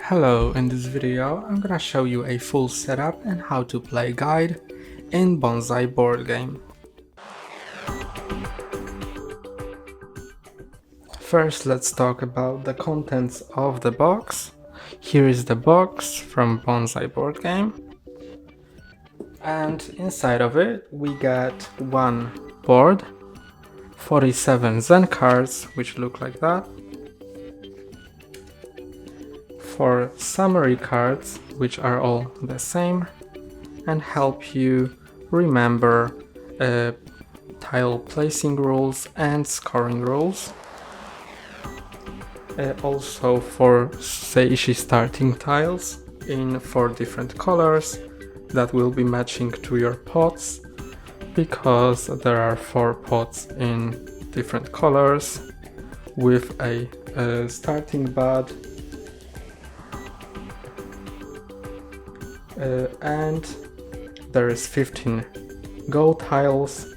Hello, in this video I'm gonna show you a full setup and how to play guide in Bonsai board game. First, let's talk about the contents of the box. Here is the box from Bonsai board game, and inside of it we get one board, 47 Zen cards which look like that, 4 summary cards which are all the same and help you remember tile placing rules and scoring rules. Also 4 Seishi starting tiles in 4 different colors that will be matching to your pots, because there are 4 pots in different colors with a starting bud. And there is 15 go tiles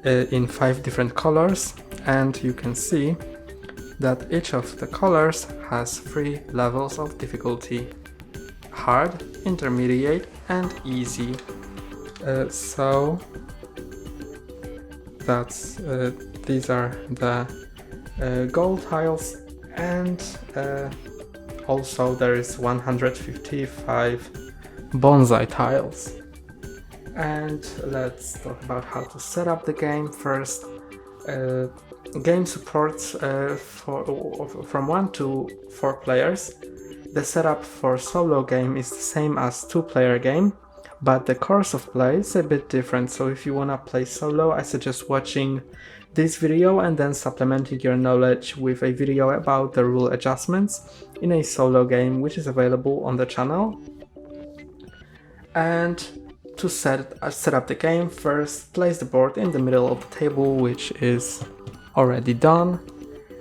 in 5 different colors, and you can see that each of the colors has 3 levels of difficulty: hard, intermediate and easy. So that's these are the gold tiles, and also there is 155 bonsai tiles. And let's talk about how to set up the game first. Game supports from 1 to 4 players. The setup for solo game is the same as 2-player game, but the course of play is a bit different. So if you wanna play solo, I suggest watching this video and then supplementing your knowledge with a video about the rule adjustments in a solo game, which is available on the channel. And to set up the game, first place the board in the middle of the table, which is already done.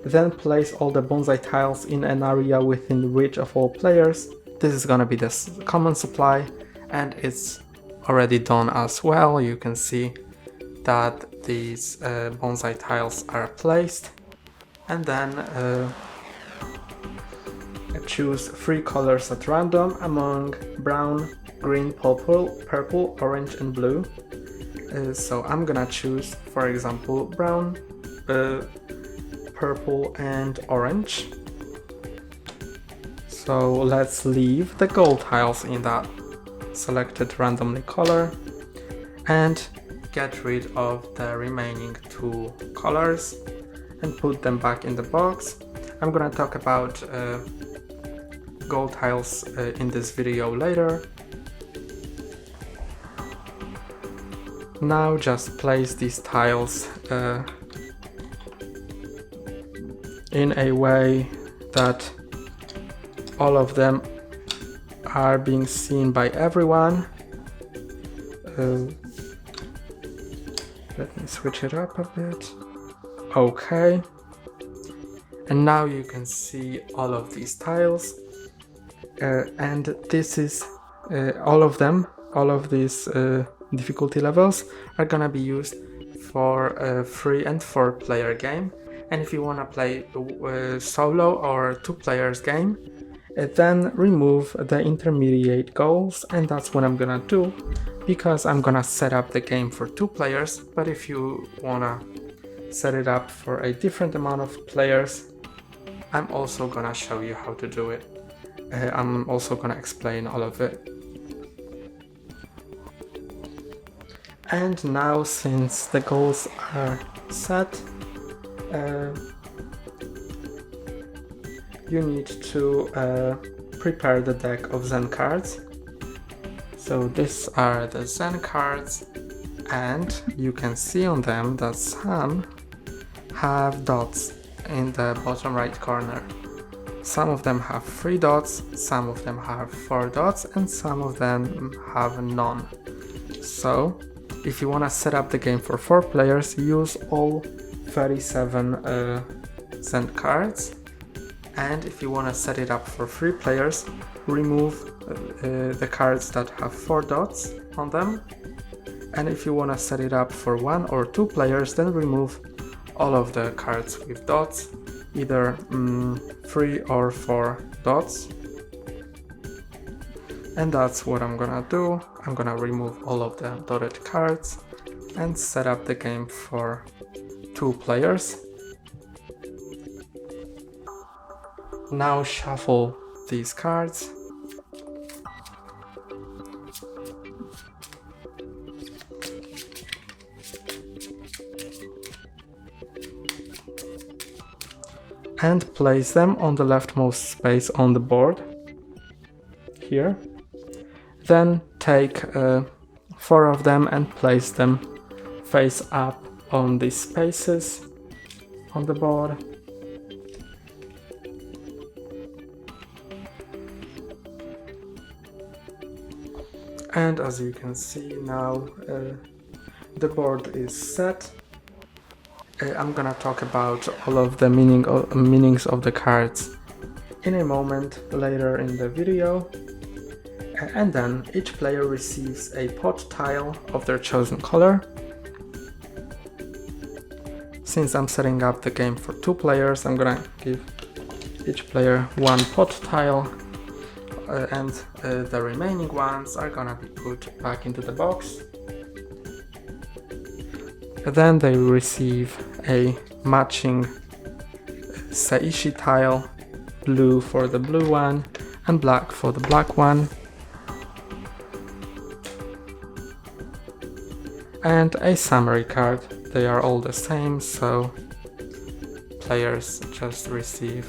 Then place all the bonsai tiles in an area within reach of all players. This is gonna be the common supply, and it's already done as well. You can see that these bonsai tiles are placed, and then choose 3 colors at random among brown, green, purple, orange and blue. So I'm gonna choose, for example, brown, purple and orange. So let's leave the gold tiles in that selected randomly color and get rid of the remaining 2 colors and put them back in the box. I'm gonna talk about gold tiles in this video later. Now just place these tiles in a way that all of them are being seen by everyone. Let me switch it up a bit. Okay. And now you can see all of these tiles. And this is all of these difficulty levels are gonna be used for a 3 and 4 player game. And if you wanna play solo or 2 players game, then remove the intermediate goals, and that's what I'm gonna do, because I'm gonna set up the game for 2 players. But if you wanna set it up for a different amount of players, I'm also gonna show you how to do it. I'm also gonna explain all of it. And now, since the goals are set, you need to prepare the deck of Zen cards. So these are the Zen cards, and you can see on them that some have dots in the bottom right corner. Some of them have 3 dots, some of them have 4 dots, and some of them have none. So if you want to set up the game for 4 players, use all 37 Zen cards. And if you want to set it up for 3 players, remove the cards that have 4 dots on them. And if you want to set it up for 1 or 2 players, then remove all of the cards with dots, either 3 or 4 dots. And that's what I'm gonna do. I'm gonna remove all of the dotted cards and set up the game for 2 players. Now shuffle these cards. And place them on the leftmost space on the board, here. Then take 4 of them and place them face up on these spaces on the board. And as you can see now, the board is set. I'm gonna talk about all of the meanings of the cards in a moment later in the video. And then each player receives a pot tile of their chosen color. Since I'm setting up the game for 2 players, I'm gonna give each player 1 pot tile, and the remaining ones are gonna be put back into the box. Then they receive a matching Seishi tile, blue for the blue one and black for the black one. And a summary card. They are all the same, so players just receive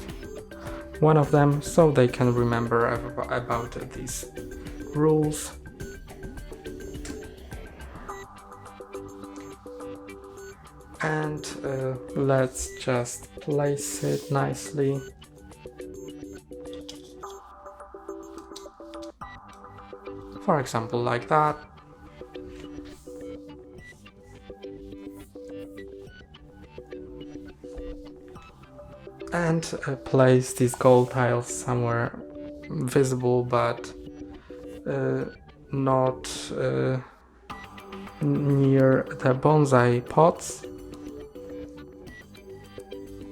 1 of them so they can remember about these rules. And let's just place it nicely. For example, like that. And place these gold tiles somewhere visible but not near the bonsai pots.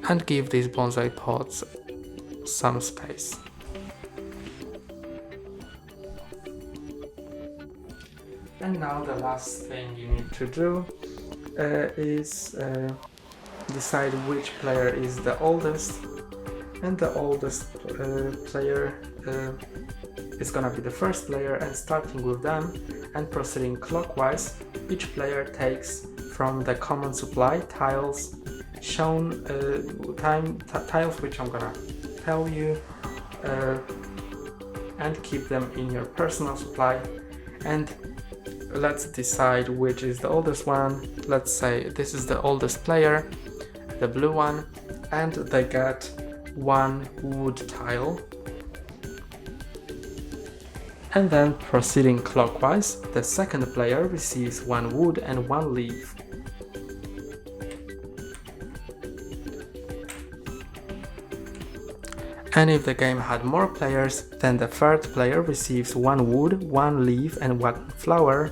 And give these bonsai pots some space. And now the last thing you need to do is decide which player is the oldest, and the oldest player is gonna be the first player, and starting with them and proceeding clockwise, each player takes from the common supply tiles shown, tiles which I'm gonna tell you, and keep them in your personal supply. And let's decide which is the oldest one. Let's say this is the oldest player, the blue one, and they get 1 wood tile. And then proceeding clockwise, the second player receives 1 wood and 1 leaf. And if the game had more players, then the third player receives 1 wood, 1 leaf and 1 flower,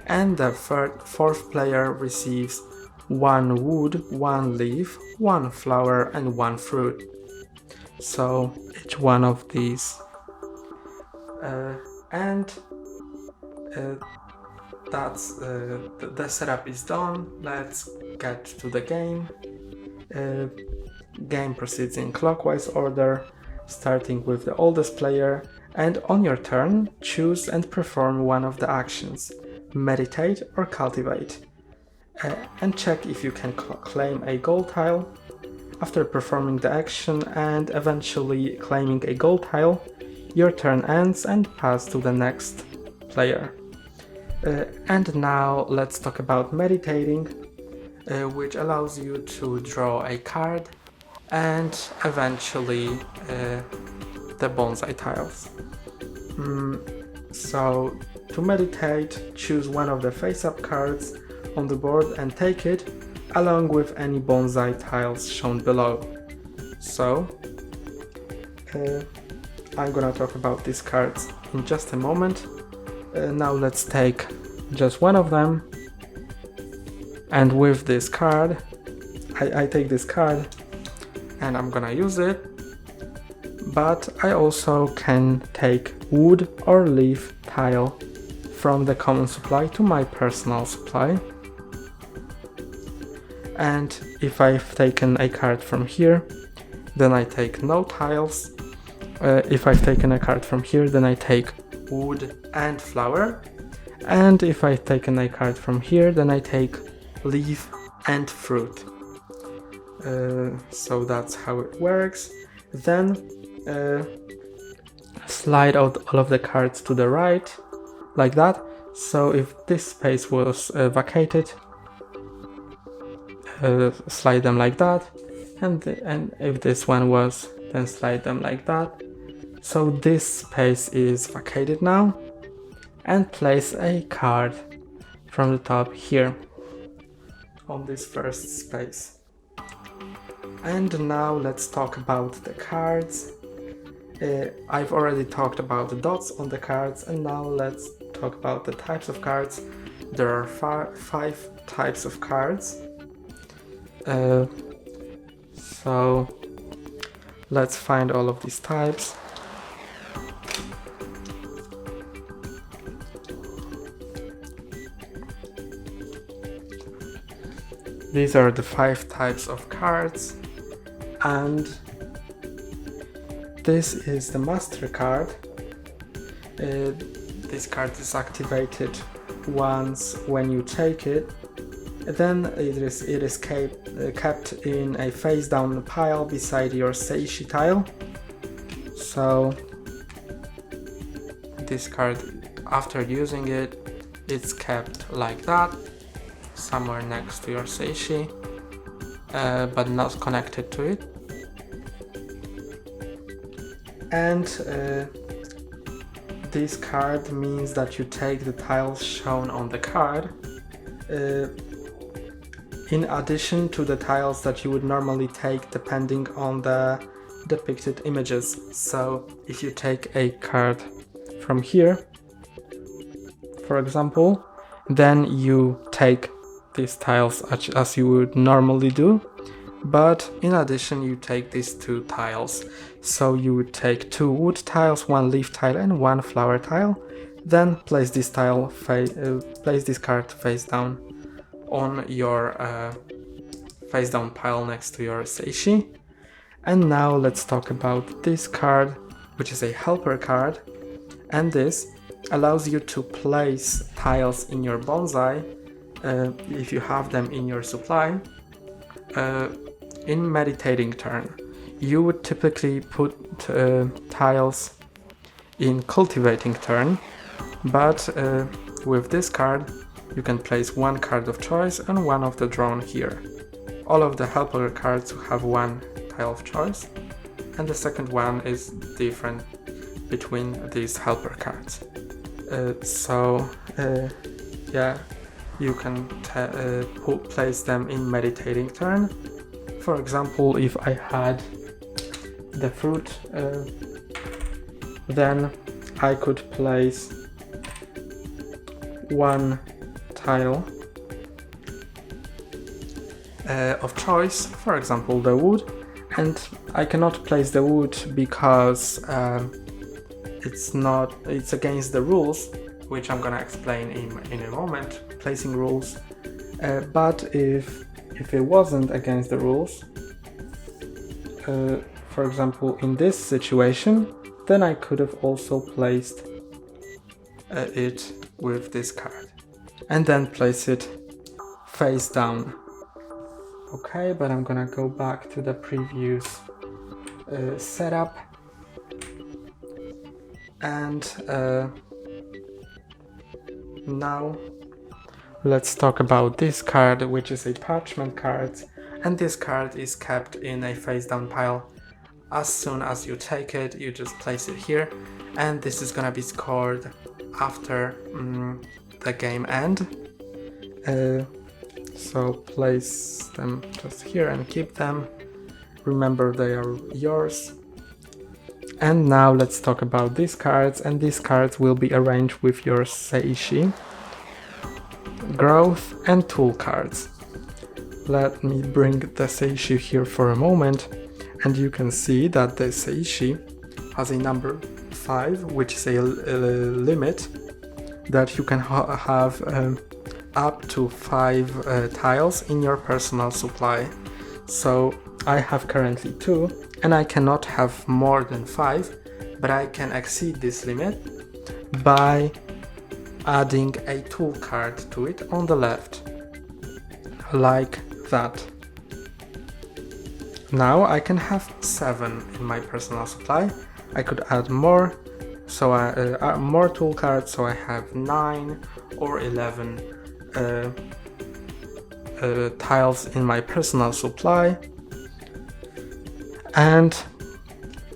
and the fourth player receives 1 wood, 1 leaf, 1 flower and 1 fruit. So each one of these, that's the setup is done. Let's get to the game. Game proceeds in clockwise order, starting with the oldest player, and on your turn choose and perform one of the actions: meditate or cultivate, and check if you can claim a gold tile. After performing the action and eventually claiming a gold tile, your turn ends and pass to the next player. And now let's talk about meditating, which allows you to draw a card and eventually the bonsai tiles. So to meditate, choose one of the face-up cards on the board and take it, along with any bonsai tiles shown below. So I'm gonna talk about these cards in just a moment. Now let's take just one of them, and with this card, I take this card and I'm gonna use it, but I also can take wood or leaf tile from the common supply to my personal supply. And if I've taken a card from here, then I take no tiles. If I've taken a card from here, then I take wood and flower. And if I've taken a card from here, then I take leaf and fruit. So that's how it works. Then slide out all of the cards to the right, like that. So if this space was vacated, slide them like that, and if this one was, then slide them like that. So this space is vacated now, and place a card from the top here on this first space. And now let's talk about the cards. I've already talked about the dots on the cards, and now let's talk about the types of cards. There are 5 types of cards. So let's find all of these types. These are the 5 types of cards, and this is the master card. This card is activated once when you take it. Then it is kept in a face down pile beside your Seishi tile. So this card, after using it, it's kept like that, somewhere next to your Seishi, but not connected to it. And this card means that you take the tiles shown on the card, in addition to the tiles that you would normally take depending on the depicted images. So if you take a card from here, for example, then you take these tiles as you would normally do, but in addition you take these 2 tiles. So you would take 2 wood tiles, 1 leaf tile and 1 flower tile, then place this card face down on your face down pile next to your Seishi. And now let's talk about this card, which is a helper card, and this allows you to place tiles in your bonsai, if you have them in your supply, in meditating turn. You would typically put tiles in cultivating turn, but with this card you can place 1 card of choice and 1 of the drawn here. All of the helper cards have 1 tile of choice, and the second one is different between these helper cards. Yeah, you can place them in meditating turn. For example, if I had the fruit, then I could place 1 tile of choice, for example the wood, and I cannot place the wood because it's against the rules, which I'm gonna explain in a moment, placing rules. But if it wasn't against the rules, for example in this situation, then I could have also placed it with this card and then place it face down. Okay, but I'm gonna go back to the previous setup, and now let's talk about this card, which is a parchment card, and this card is kept in a face down pile. As soon as you take it, you just place it here, and this is gonna be scored after the game end. So place them just here and keep them. Remember, they are yours. And now let's talk about these cards, and these cards will be arranged with your Seishi, growth and tool cards. Let me bring the Seishi here for a moment, and you can see that the Seishi has a number 5, which is a limit that you can have up to 5 tiles in your personal supply. So I have currently 2 and I cannot have more than 5, but I can exceed this limit by adding a tool card to it on the left, like that. Now I can have 7 in my personal supply. I could add more, so I add more tool cards, so I have 9 or 11 tiles in my personal supply. And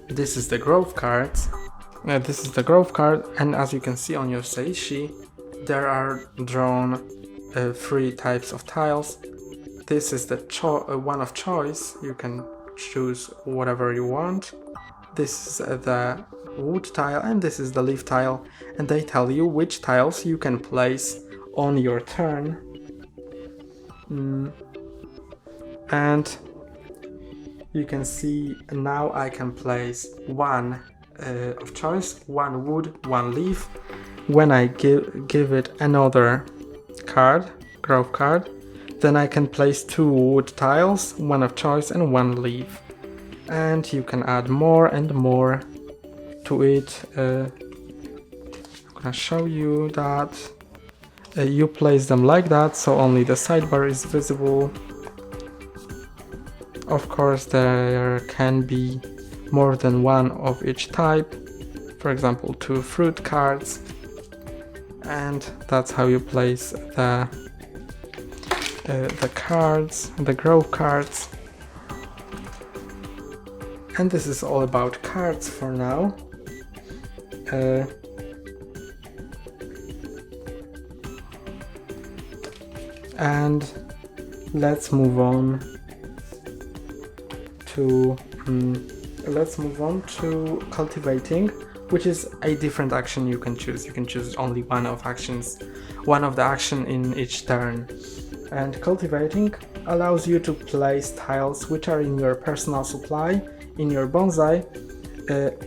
this is the growth card. This is the growth card, and as you can see on your seishi, there are drawn 3 types of tiles. This is the one of choice. You can choose whatever you want. This is the wood tile and this is the leaf tile, and they tell you which tiles you can place on your turn. And you can see now I can place 1 of choice, 1 wood, 1 leaf. When I give it another card, growth card, then I can place 2 wood tiles, 1 of choice and 1 leaf. And you can add more and more to it. I'm gonna show you that you place them like that, so only the sidebar is visible. Of course, there can be more than 1 of each type, for example 2 fruit cards, and that's how you place the cards, the growth cards. And this is all about cards for now. And let's move on to cultivating, which is a different action you can choose. You can choose only one of the action in each turn. And cultivating allows you to place tiles which are in your personal supply in your bonsai,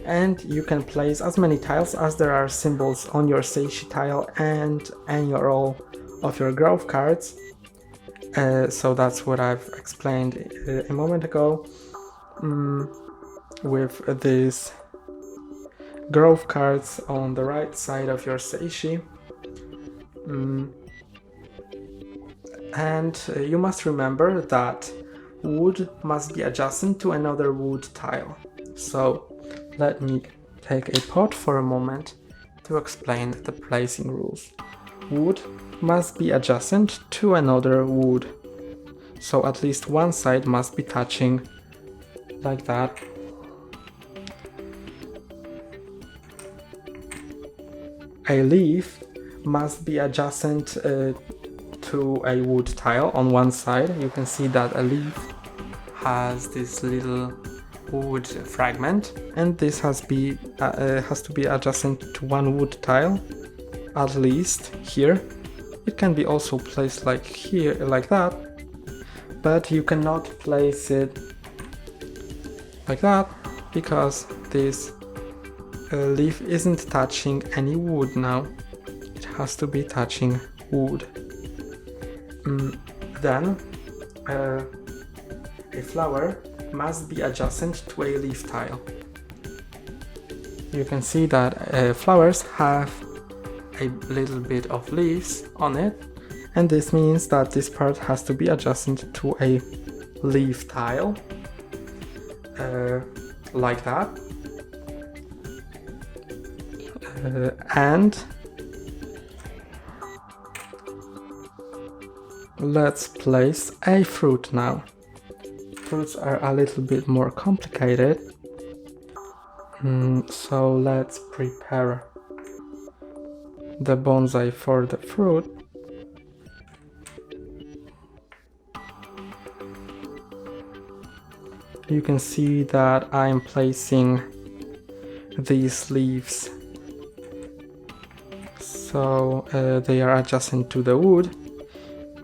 and you can place as many tiles as there are symbols on your seishi tile and all of your growth cards. So that's what I've explained a moment ago with these growth cards on the right side of your seishi. And you must remember that wood must be adjacent to another wood tile. So let me take a pause for a moment to explain the placing rules. Wood must be adjacent to another wood, so at least one side must be touching like that. A leaf must be adjacent to a wood tile on one side. You can see that a leaf has this little wood fragment, and this has to be adjacent to one wood tile, at least here. It can be also placed like here, like that, but you cannot place it like that because this leaf isn't touching any wood now. It has to be touching wood. Then a flower must be adjacent to a leaf tile. You can see that flowers have a little bit of leaves on it, and this means that this part has to be adjacent to a leaf tile, like that. And let's place a fruit now. Fruits are a little bit more complicated, so let's prepare the bonsai for the fruit. You can see that I'm placing these leaves so they are adjacent to the wood.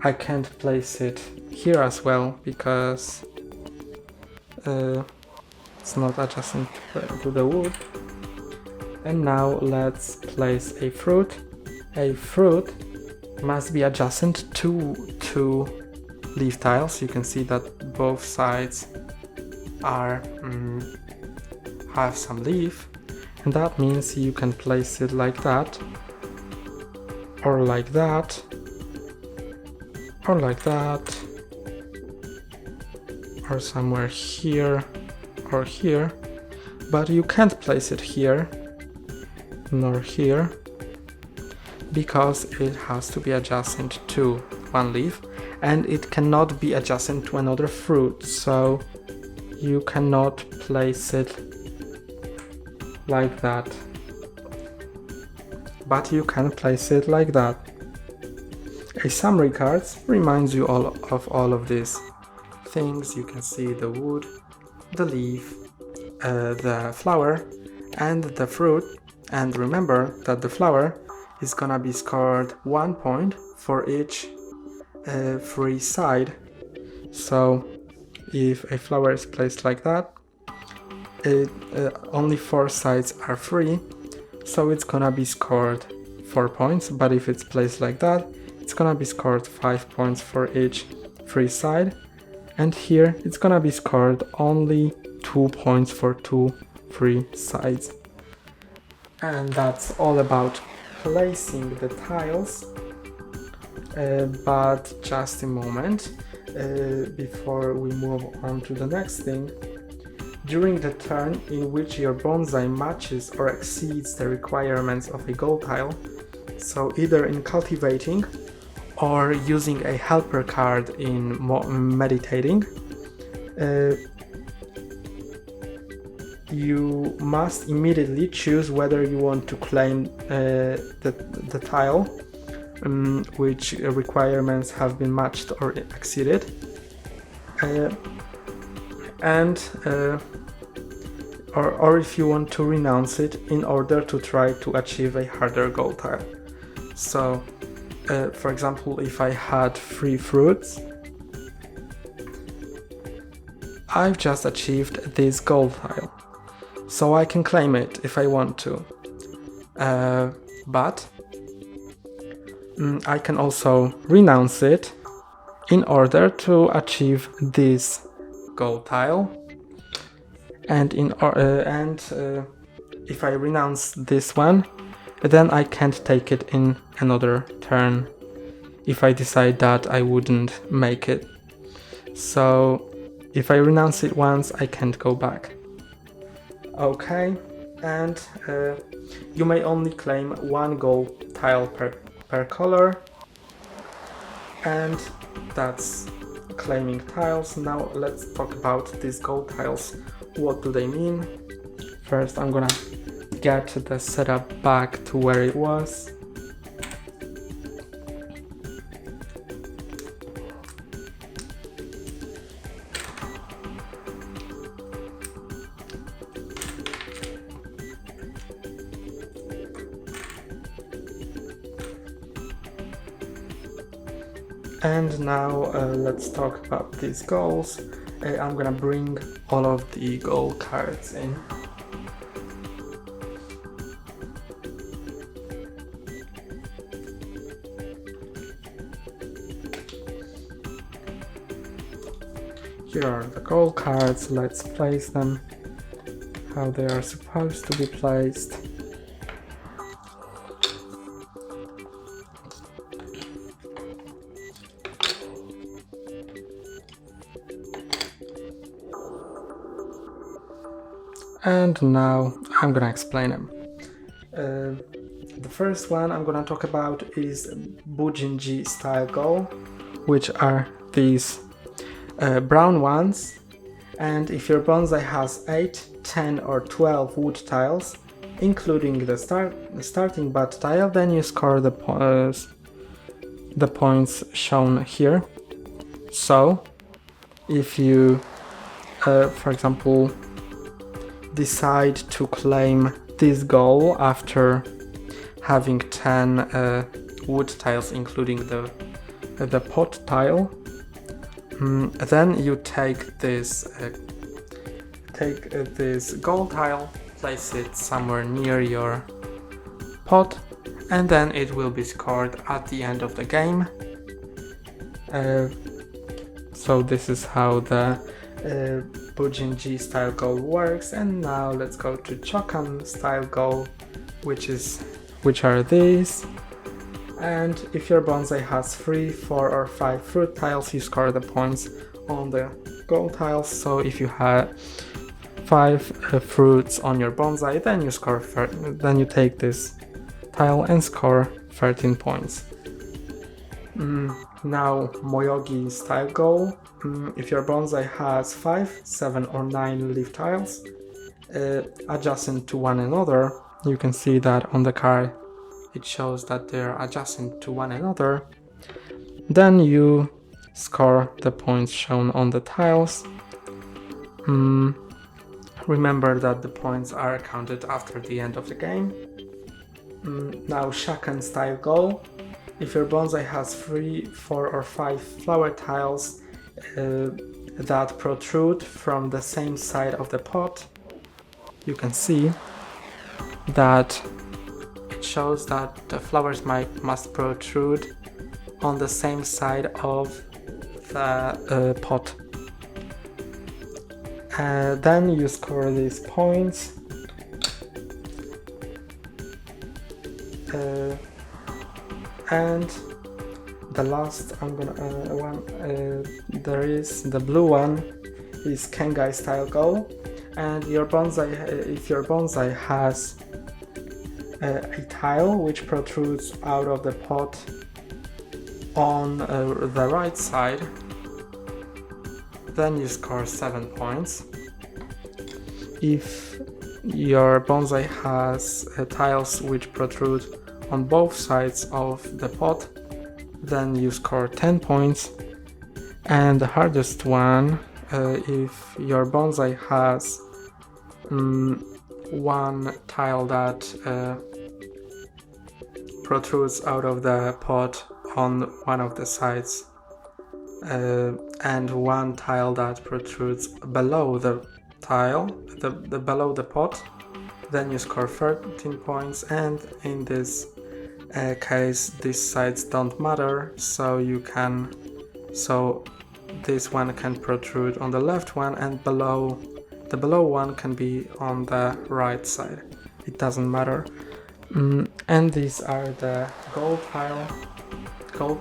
I can't place it here as well because it's not adjacent to the wood. And now let's place a fruit. A fruit must be adjacent to two leaf tiles. You can see that both sides are have some leaf, and that means you can place it like that, or like that, or like that, or somewhere here or here, but you can't place it here nor here because it has to be adjacent to one leaf, and it cannot be adjacent to another fruit, so you cannot place it like that, but you can place it like that. A summary card reminds you of all of these things. You can see the wood, the leaf, the flower, and the fruit. And remember that the flower is gonna be scored 1 point for each free side. So if a flower is placed like that, only 4 sides are free, so it's gonna be scored 4 points. But if it's placed like that, it's gonna be scored 5 points for each free side. And here it's gonna be scored only 2 points for 2 free sides. And that's all about placing the tiles. But just a moment before we move on to the next thing. During the turn in which your bonsai matches or exceeds the requirements of a goal tile, so either in cultivating or using a helper card in meditating, you must immediately choose whether you want to claim the tile which requirements have been matched or exceeded, or if you want to renounce it in order to try to achieve a harder goal tile. So for example, if I had 3 fruits, I've just achieved this goal tile, so I can claim it if I want to, but I can also renounce it in order to achieve this goal tile. And if I renounce this one, then I can't take it in another turn if I decide that I wouldn't make it. So if I renounce it once, I can't go back. Okay, and you may only claim 1 goal tile per color, and that's claiming tiles. Now let's talk about these goal tiles. What do they mean? First, I'm gonna get the setup back to where it was. And now let's talk about these goals. I'm gonna bring all of the goal cards in. Here are the goal cards. Let's place them how they are supposed to be placed. And now I'm gonna explain them. The first one I'm gonna talk about is Bujinji style goal, which are these brown ones. And if your bonsai has 8, 10 or 12 wood tiles, including the starting bud tile, then you score the points shown here. So if you, for example, decide to claim this goal after having 10 wood tiles, including the pot tile, then you take this goal tile place it somewhere near your pot, and then it will be scored at the end of the game. So this is how the Bujinji style goal works. And now let's go to Chokan style goal, which are these. And if your bonsai has 3, 4 or 5 fruit tiles, you score the points on the goal tiles. So if you have 5 fruits on your bonsai, then then you take this tile and score 13 points. Now Moyogi style goal. If your bonsai has 5, 7 or 9 leaf tiles adjacent to one another, you can see that on the card it shows that they're adjacent to one another, then you score the points shown on the tiles. Remember that the points are counted after the end of the game. Now Shaken style goal. If your bonsai has 3, 4 or 5 flower tiles that protrude from the same side of the pot, you can see that it shows that the flowers must protrude on the same side of the pot. Then you score these points. And the last there is the blue one, is Kengai style goal. And your bonsai, if your bonsai has a tile which protrudes out of the pot on the right side, then you score 7 points. If your bonsai has tiles which protrude on both sides of the pot, then you score 10 points. And the hardest one, if your bonsai has one tile that protrudes out of the pot on one of the sides and one tile that protrudes below the tile, below the pot, then you score 13 points. And in this case these sides don't matter, so this one can protrude on the left one, and the below one can be on the right side. It doesn't matter. And these are the gold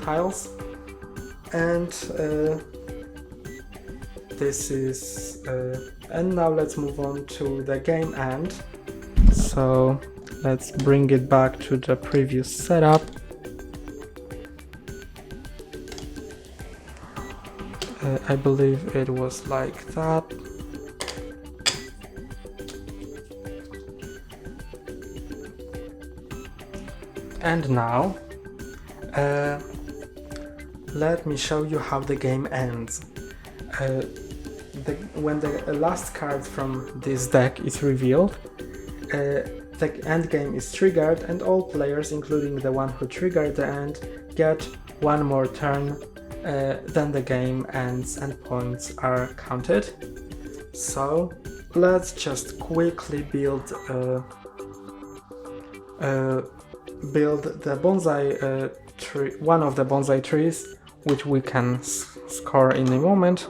tiles. And this is and now let's move on to the game end. So let's bring it back to the previous setup. I believe it was like that. And now let me show you how the game ends. When the last card from this deck is revealed, the end game is triggered, and all players, including the one who triggered the end, get one more turn. Then the game ends and points are counted. So let's just quickly build the bonsai tree, one of the bonsai trees, which we can score in a moment.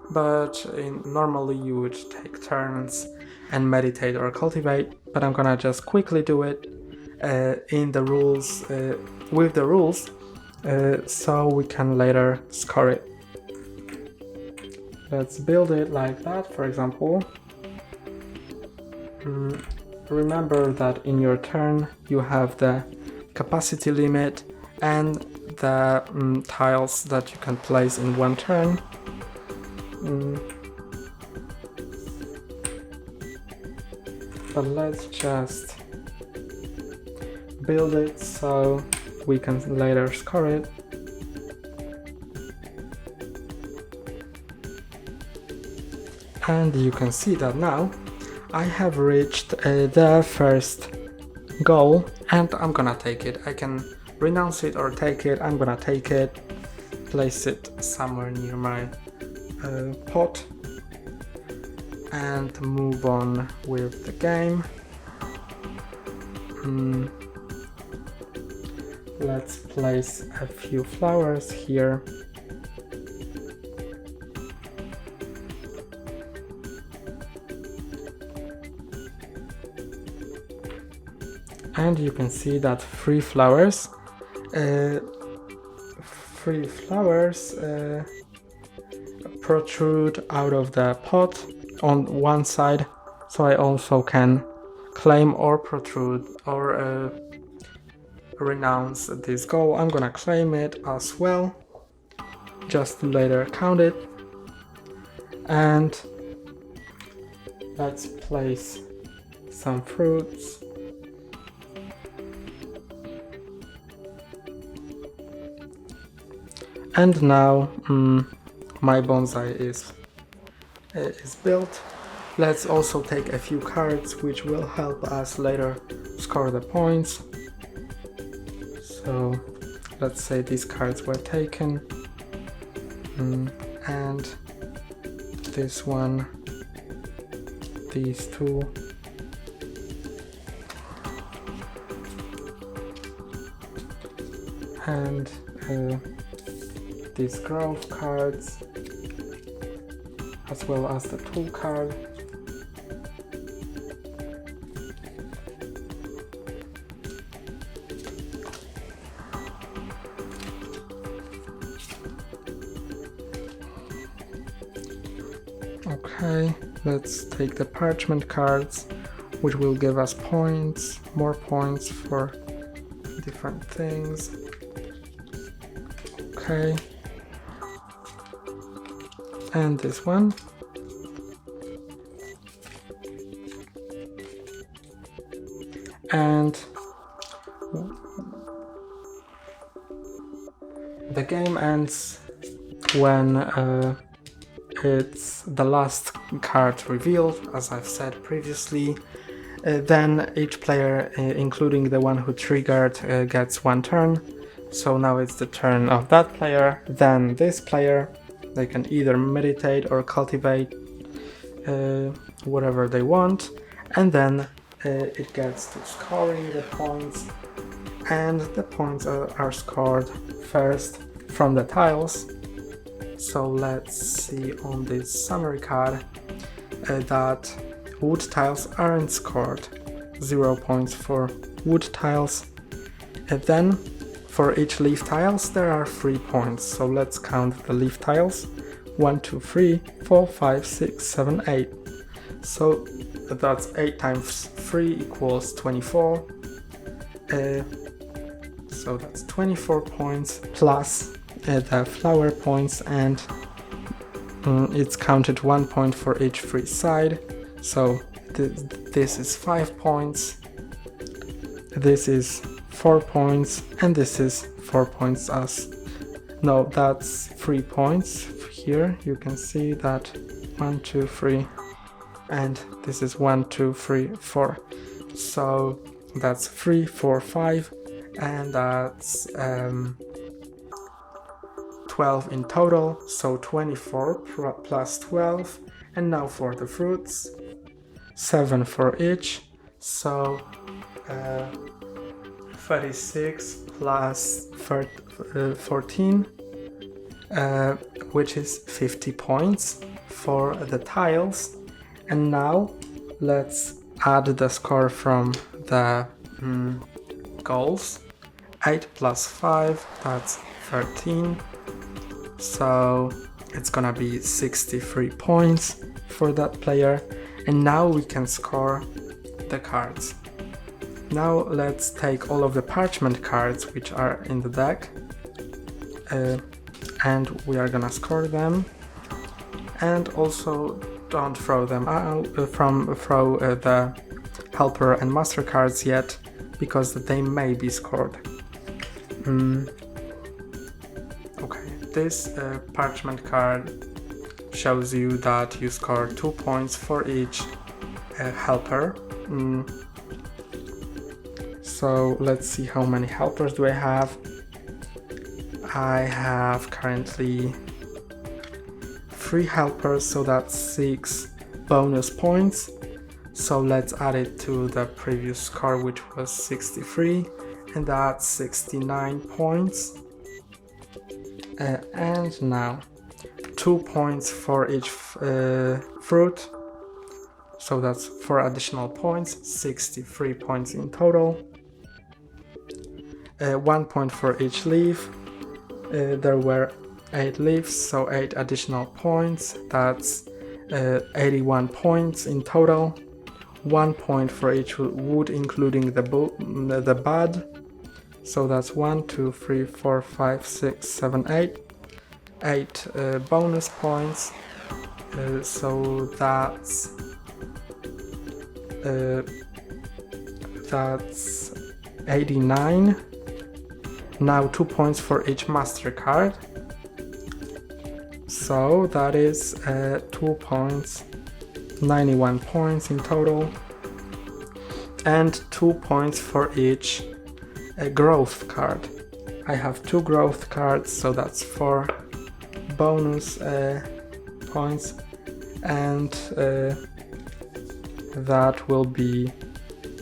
But normally you would take turns and meditate or cultivate, but I'm gonna just quickly do it in the rules, with the rules, so we can later score it. Let's build it like that, for example. Remember that in your turn you have the capacity limit and the tiles that you can place in one turn. But let's just build it so we can later score it. And you can see that now I have reached the first goal, and I'm gonna take it. I can renounce it or take it. I'm gonna take it, place it somewhere near my pot, and move on with the game. Let's place a few flowers here. And you can see that three flowers protrude out of the pot on one side, so I also can claim or protrude or renounce this goal. I'm gonna claim it as well, just to later count it. And let's place some fruits. And now my bonsai is built. Let's also take a few cards which will help us later score the points. So let's say these cards were taken, and this one, these two, and these growth cards, as well as the tool card. Okay, let's take the parchment cards, which will give us points, more points for different things. Okay. And this one. And the game ends when it's the last card revealed, as I've said previously. Then each player, including the one who triggered, gets one turn. So now it's the turn of that player, then this player. They can either meditate or cultivate, whatever they want, and then it gets to scoring the points, and the points are scored first from the tiles. So let's see on this summary card that wood tiles aren't scored. 0 points for wood tiles. And then for each leaf tiles there are 3 points, so let's count the leaf tiles. 1, 2, 3, 4, 5, 6, 7, 8. So that's 8 times 3 equals 24. So that's 24 points plus the flower points, and it's counted 1 point for each free side. So this is 5 points. This is 4 points, and this is 4 points no, that's 3 points. Here you can see that 1, 2, 3, and this is 1, 2, 3, 4. So that's 3, 4, 5, and that's 12 in total. So 24 plus 12, and now for the fruits, 7 for each. So 36 plus 14, which is 50 points for the tiles. And now let's add the score from the goals. 8 plus 5, that's 13. So it's gonna be 63 points for that player. And now we can score the cards. Now let's take all of the parchment cards which are in the deck, and we are gonna score them. And also don't throw them out, throw the helper and master cards yet, because they may be scored. Okay, this parchment card shows you that you score 2 points for each helper. So let's see how many helpers do I have. I have currently 3 helpers, so that's 6 bonus points. So let's add it to the previous score, which was 63, and that's 69 points. And now 2 points for each fruit. So that's 4 additional points, 63 points in total. 1 point for each leaf. There were 8 leaves, so 8 additional points. That's 81 points in total. 1 point for each wood, including the bud. So that's 1, 2, 3, 4, 5, 6, 7, 8. 8 bonus points. So that's 89. Now 2 points for each master card. So that is 2 points, 91 points in total. And 2 points for each growth card. I have 2 growth cards, so that's 4 bonus points, and that will be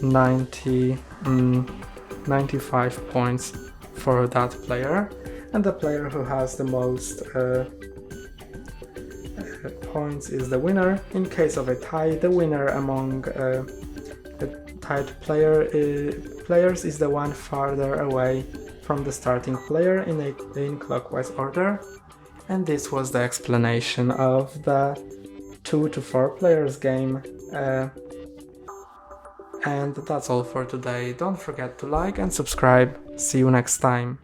95 points for that player, and the player who has the most points is the winner. In case of a tie, the winner among the tied players is the one farther away from the starting player in clockwise order. And this was the explanation of the 2 to 4 players game. And that's all for today. Don't forget to like and subscribe. See you next time.